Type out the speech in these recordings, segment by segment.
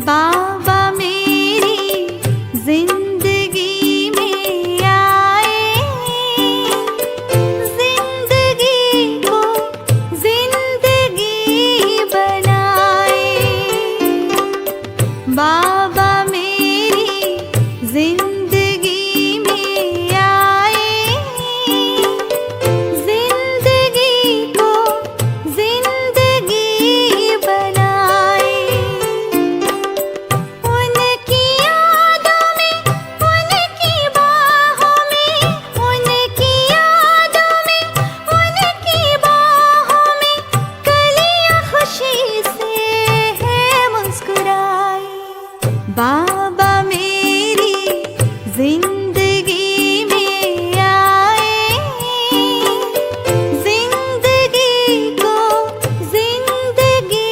बाबा मेरी जिंदगी में आए, जिंदगी को जिंदगी बनाए। बाबा मेरी जिंदगी में आए, जिंदगी को जिंदगी बनाए। बाबा मेरी जिंदगी में आए, जिंदगी को जिंदगी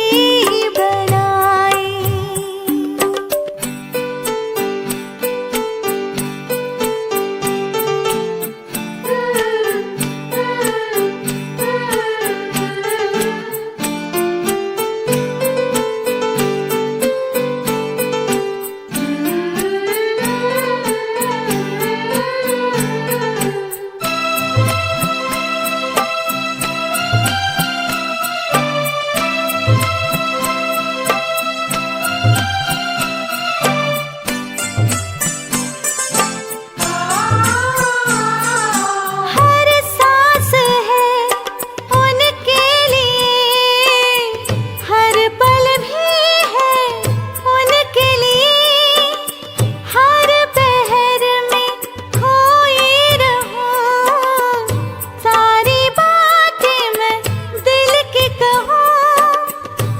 बनाए।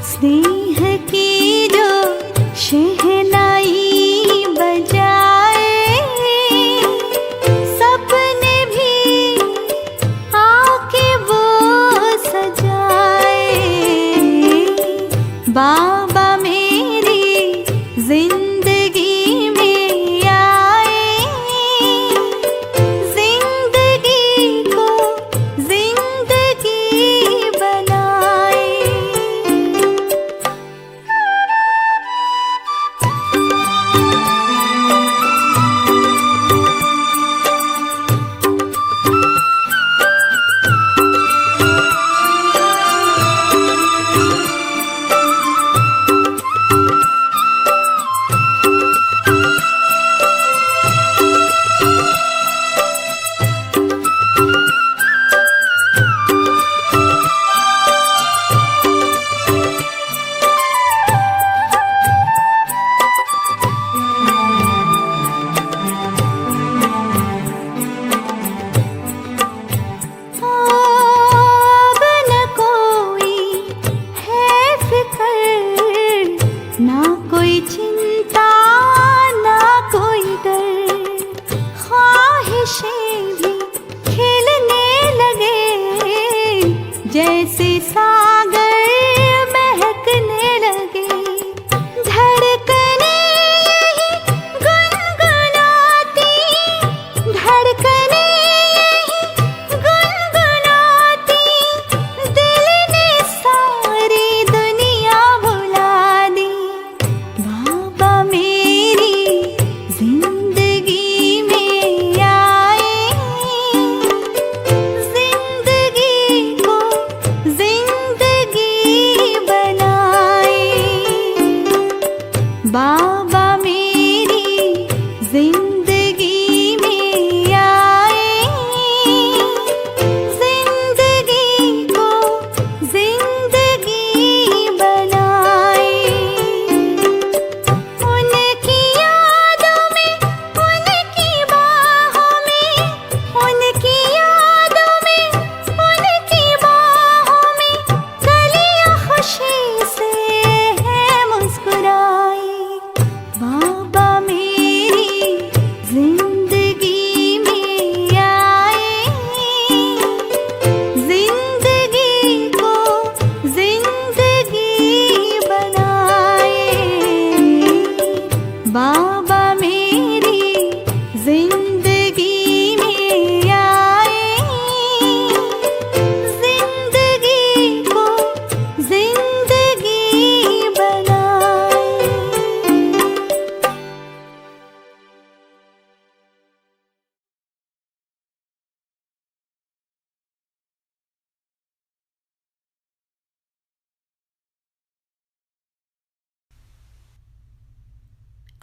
स्नेह की जो शहनाई बजाए, सपने भी आके वो सजाए। बाबा मेरी जिंदगी में आए, जिंदगी को जिंदगी बनाए।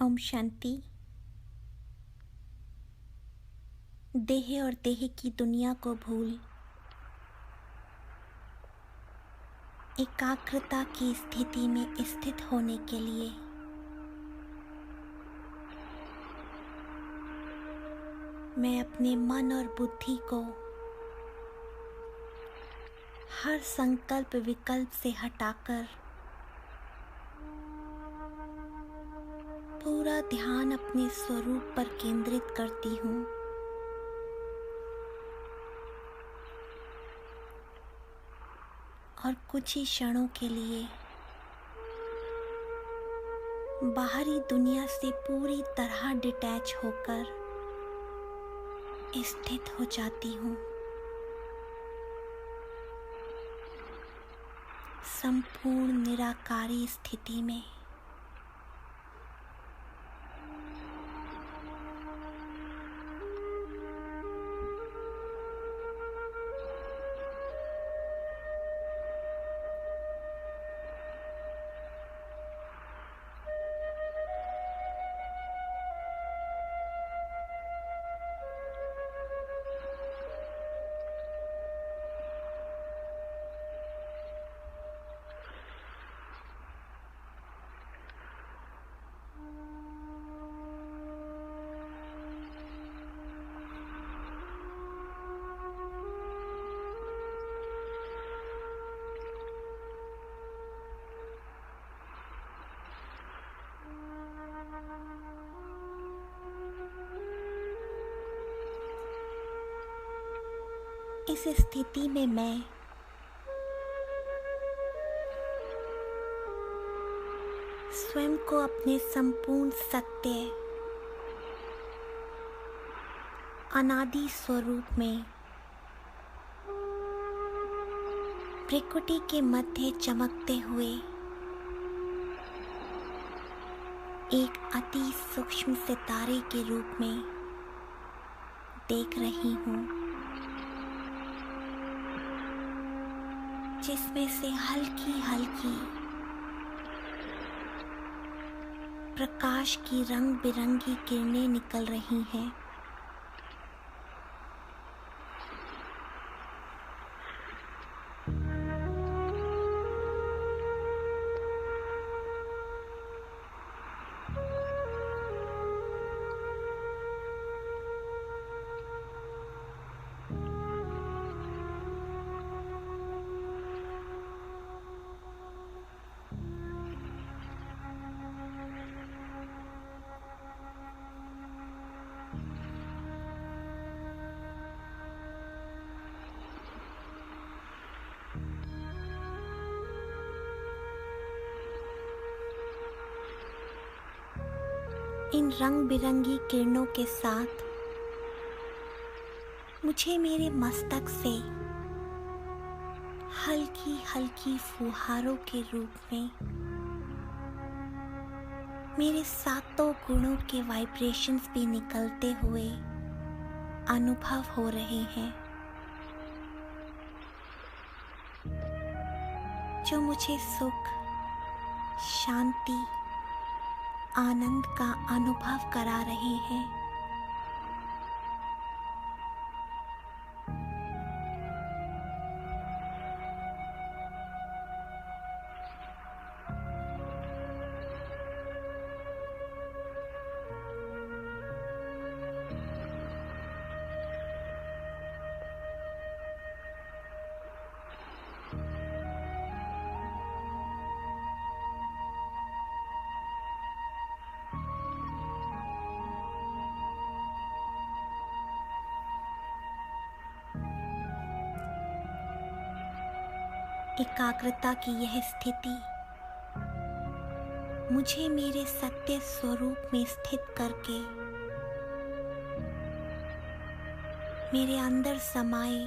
ओम शांति। देह और देह की दुनिया को भूल एकाग्रता की स्थिति में स्थित होने के लिए मैं अपने मन और बुद्धि को हर संकल्प विकल्प से हटाकर पूरा ध्यान अपने स्वरूप पर केंद्रित करती हूँ। और कुछ ही क्षणों के लिए बाहरी दुनिया से पूरी तरह डिटैच होकर स्थित हो जाती हूँ, संपूर्ण निराकारी स्थिति में। इस स्थिति में मैं स्वयं को अपने संपूर्ण सत्य अनादि स्वरूप में प्रकृति के मध्य चमकते हुए एक अति सूक्ष्म सितारे के रूप में देख रही हूँ, जिसमें से हल्की हल्की प्रकाश की रंग बिरंगी किरणें निकल रही हैं। इन रंग बिरंगी किरणों के साथ मुझे मेरे मस्तक से हल्की हल्की फुहारों के रूप में मेरे सातों गुणों के वाइब्रेशंस भी निकलते हुए अनुभव हो रहे हैं, जो मुझे सुख, शांति, आनंद का अनुभव करा रहे हैं। एकाग्रता की यह स्थिति मुझे मेरे सत्य स्वरूप में स्थित करके मेरे अंदर समाये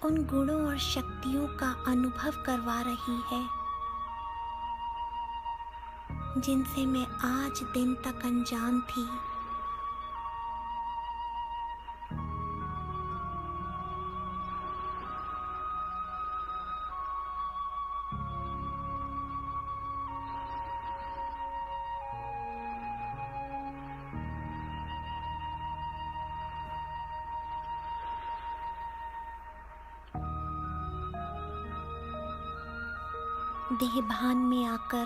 उन गुणों और शक्तियों का अनुभव करवा रही है, जिनसे मैं आज दिन तक अनजान थी। देहभान में आकर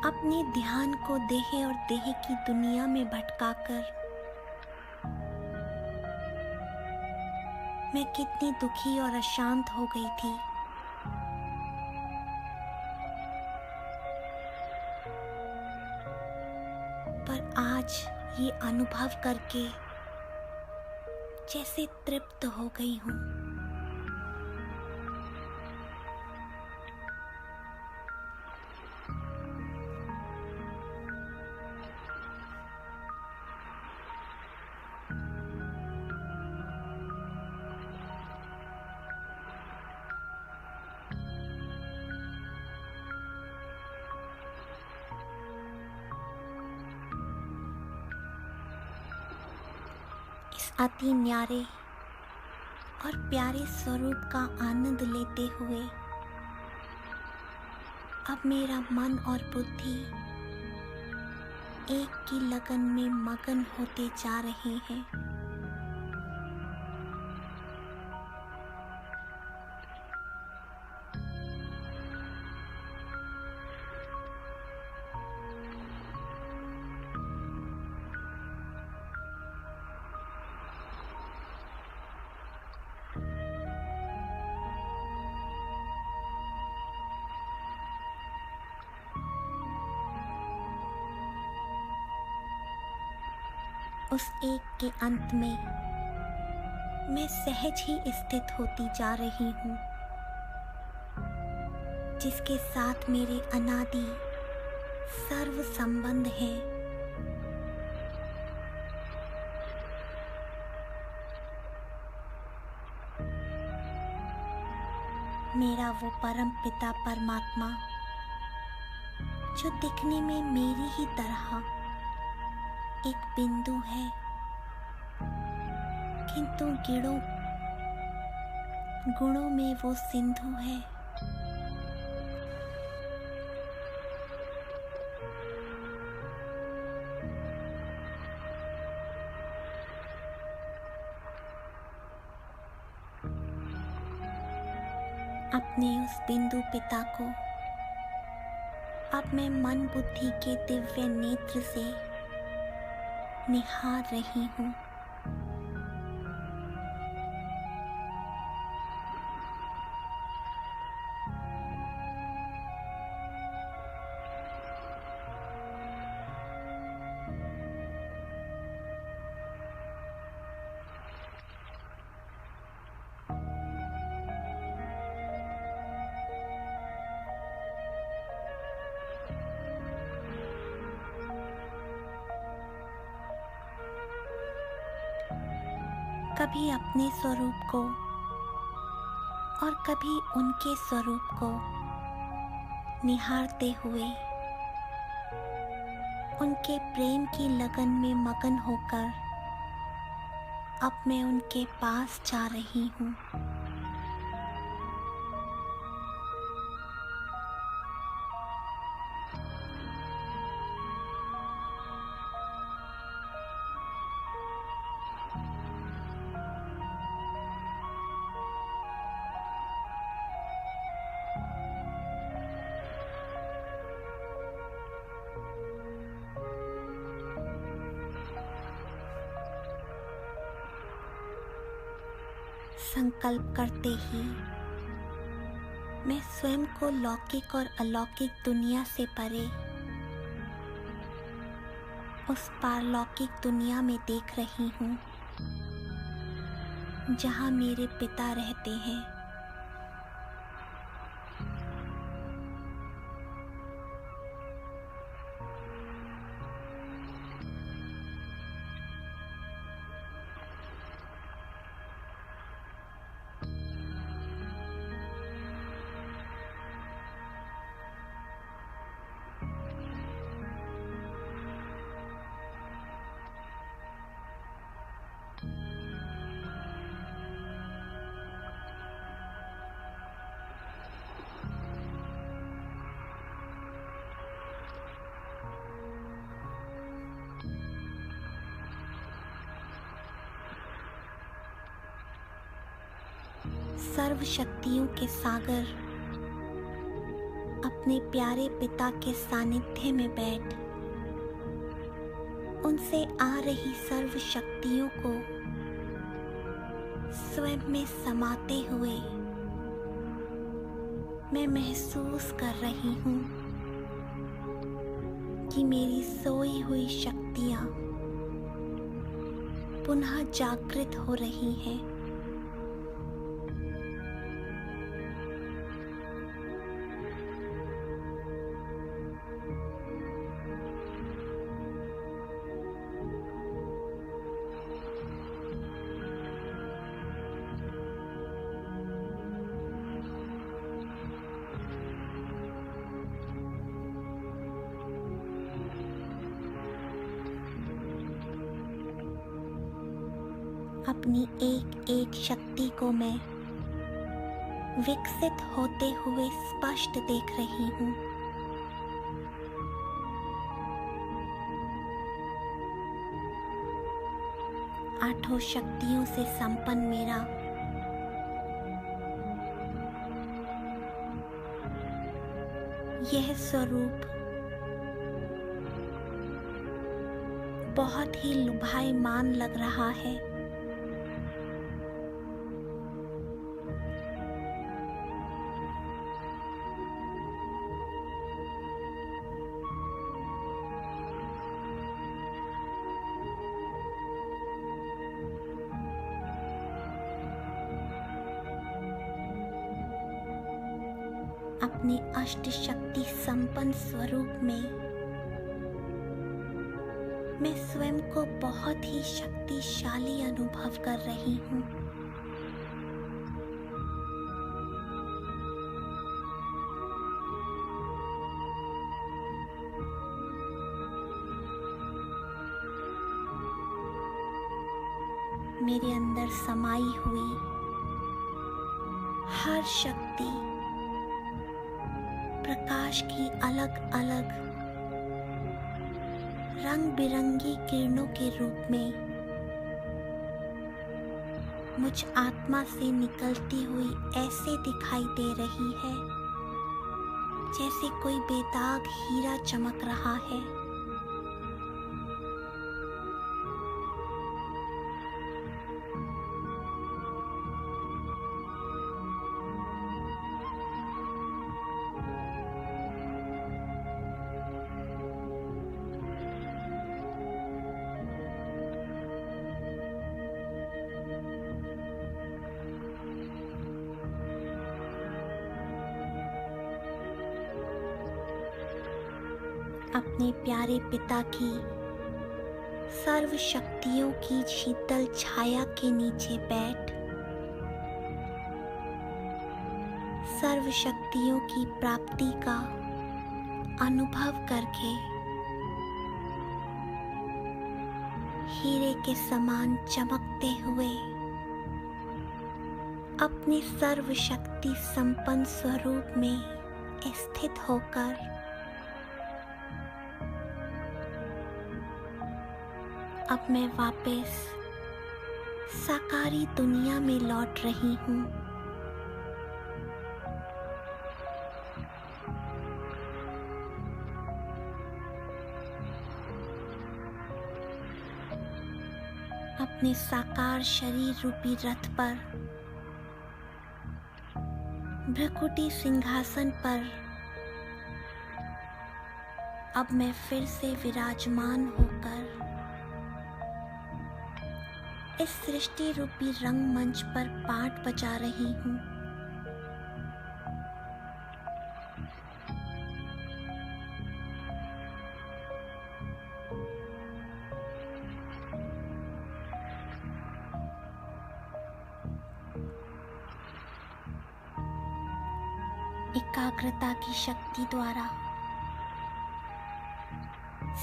अपने ध्यान को देह और देह की दुनिया में भटकाकर मैं कितनी दुखी और अशांत हो गई थी। पर आज ये अनुभव करके जैसे तृप्त हो गई हूँ। इस अति न्यारे और प्यारे स्वरूप का आनंद लेते हुए अब मेरा मन और बुद्धि एक की लगन में मगन होते जा रहे हैं। उस एक के अंत में मैं सहज ही स्थित होती जा रही हूँ, जिसके साथ मेरे अनादि सर्व संबंध हैं। मेरा वो परम पिता परमात्मा जो दिखने में मेरी ही तरह एक बिंदु है, किंतु गुणों में वो सिंधु है। अपने उस बिंदु पिता को अब मैं मन बुद्धि के दिव्य नेत्र से निहार रही हूँ। कभी अपने स्वरूप को और कभी उनके स्वरूप को निहारते हुए उनके प्रेम की लगन में मगन होकर अब मैं उनके पास जा रही हूँ। संकल्प करते ही मैं स्वयं को लौकिक और अलौकिक दुनिया से परे उस पारलौकिक दुनिया में देख रही हूँ, जहाँ मेरे पिता रहते हैं। सर्व शक्तियों के सागर अपने प्यारे पिता के सानिध्य में बैठ उनसे आ रही सर्व शक्तियों को स्वयं में समाते हुए मैं महसूस कर रही हूँ कि मेरी सोई हुई शक्तियाँ पुनः जागृत हो रही हैं। अपनी एक एक शक्ति को मैं विकसित होते हुए स्पष्ट देख रही हूँ। आठों शक्तियों से संपन्न मेरा यह स्वरूप बहुत ही लुभायमान लग रहा है। अपने अष्ट शक्ति संपन्न स्वरूप में मैं स्वयं को बहुत ही शक्तिशाली अनुभव कर रही हूँ। मेरे अंदर समाई हुई हर शक्ति प्रकाश की अलग अलग रंग बिरंगी किरणों के रूप में मुझ आत्मा से निकलती हुई ऐसे दिखाई दे रही है जैसे कोई बेदाग हीरा चमक रहा है। अपने प्यारे पिता की सर्व शक्तियों की शीतल छाया के नीचे बैठ सर्व शक्तियों की प्राप्ति का अनुभव करके हीरे के समान चमकते हुए अपने सर्व शक्ति संपन्न स्वरूप में स्थित होकर अब मैं वापस साकारी दुनिया में लौट रही हूँ। अपने साकार शरीर रूपी रथ पर भ्रकुटी सिंहासन पर अब मैं फिर से विराजमान होकर इस सृष्टि रूपी रंगमंच पर पाठ बजा रही हूँ। एकाग्रता की शक्ति द्वारा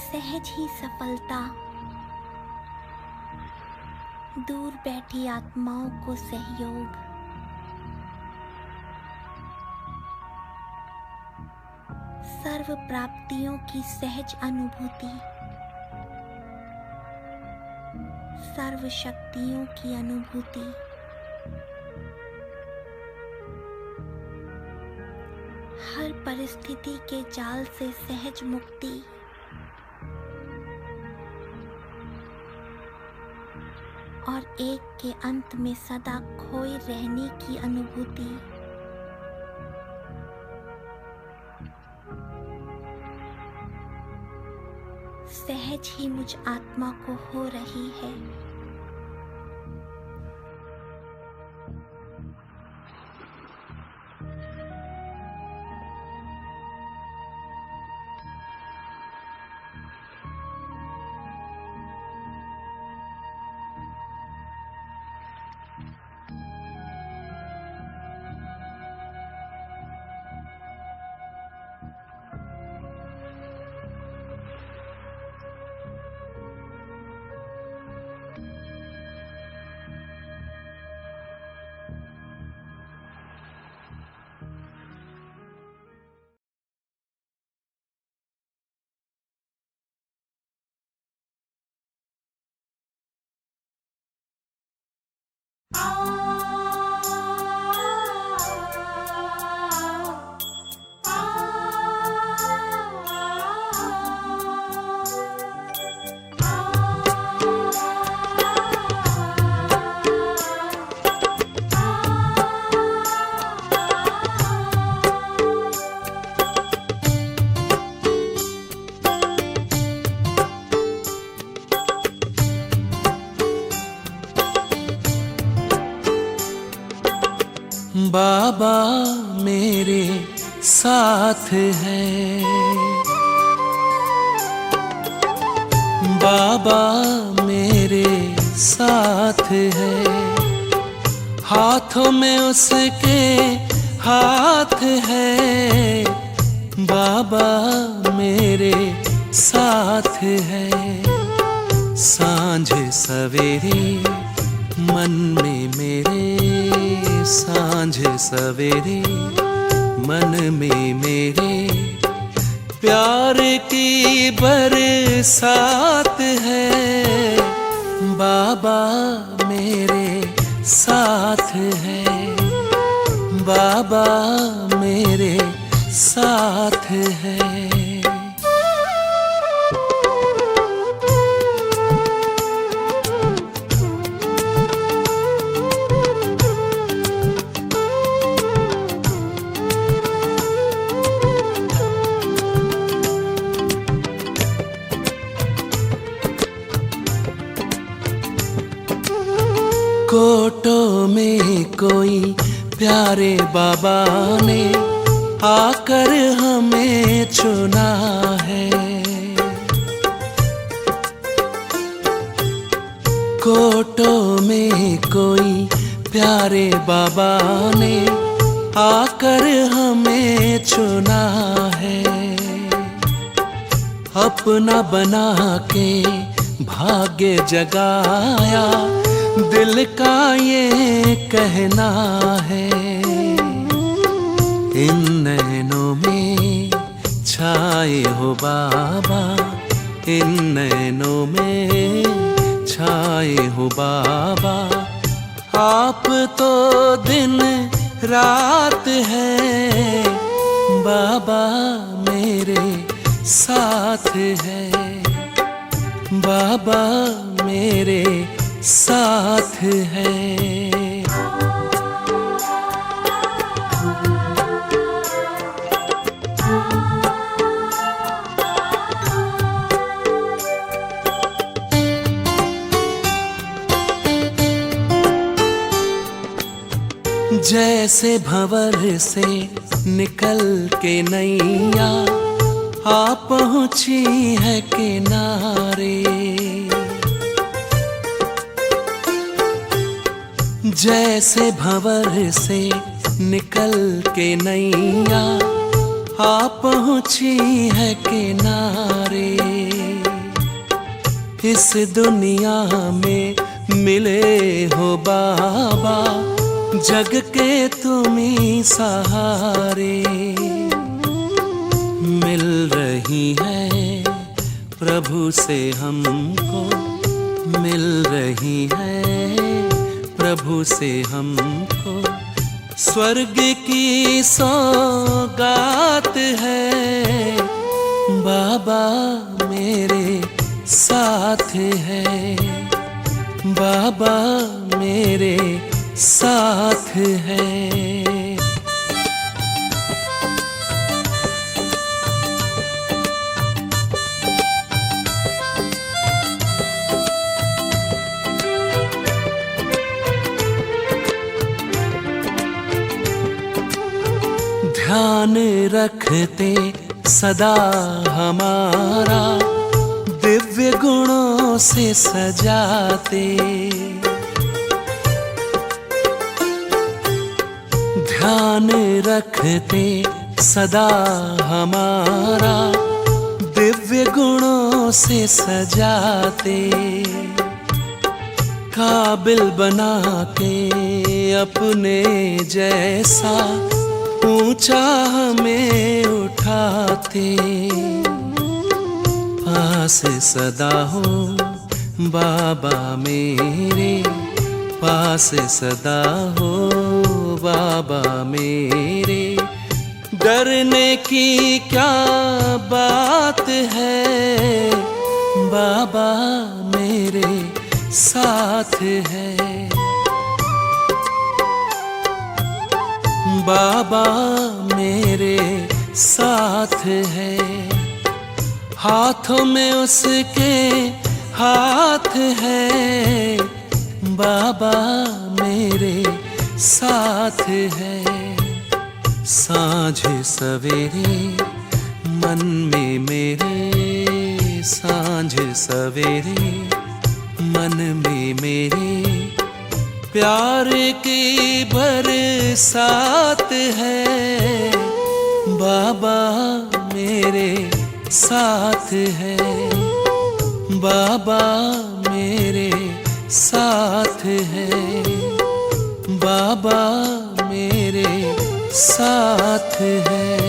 सहज ही सफलता दूर बैठी आत्माओं को सहयोग सर्व प्राप्तियों की सहज अनुभूति सर्व शक्तियों की अनुभूति हर परिस्थिति के जाल से सहज मुक्ति, और एक के अंत में सदा खोए रहने की अनुभूति। सहज ही मुझ आत्मा को हो रही है। बाबा मेरे साथ है, बाबा मेरे साथ है, हाथों में उसके हाथ है, बाबा मेरे साथ है। सांझ सवेरे मन में मेरे, सांझ सवेरे मन में मेरे प्यार की बरसात है, बाबा मेरे साथ है, बाबा मेरे साथ है। कोटों में कोई प्यारे बाबा ने आकर हमें चुना है, कोटों में कोई प्यारे बाबा ने आकर हमें चुना है। अपना बना के भाग्य जगाया, दिल का ये कहना है। इन नैनों में छाए हो बाबा, इन नैनों में छाए हो बाबा, आप तो दिन रात है, बाबा मेरे साथ है, बाबा मेरे साथ है। जैसे भंवर से निकल के नैया आ पहुंची है किनारे, जैसे भंवर से निकल के नैया आ पहुंची है किनारे। इस दुनिया में मिले हो बाबा, जग के तुम ही सहारे। मिल रही है प्रभु से हमको, मिल रही है प्रभु से हमको स्वर्ग की सौगात बाबा मेरे साथ है, बाबा मेरे साथ है। ध्यान रखते सदा हमारा, दिव्य गुणों से सजाते। ध्यान रखते सदा हमारा, दिव्य गुणों से सजाते। काबिल बना के अपने जैसा ऊंचा हमें उठाते। पास सदा हो बाबा मेरे, पास सदा हो बाबा मेरे। डरने की क्या बात है, बाबा मेरे साथ है। बाबा मेरे साथ है। हाथों में उसके हाथ है, बाबा मेरे साथ है। सांझ सवेरे मन में मेरे, सांझ सवेरे मन में मेरे प्यार की बरसात है, बाबा मेरे साथ है। बाबा मेरे साथ है, बाबा मेरे साथ है।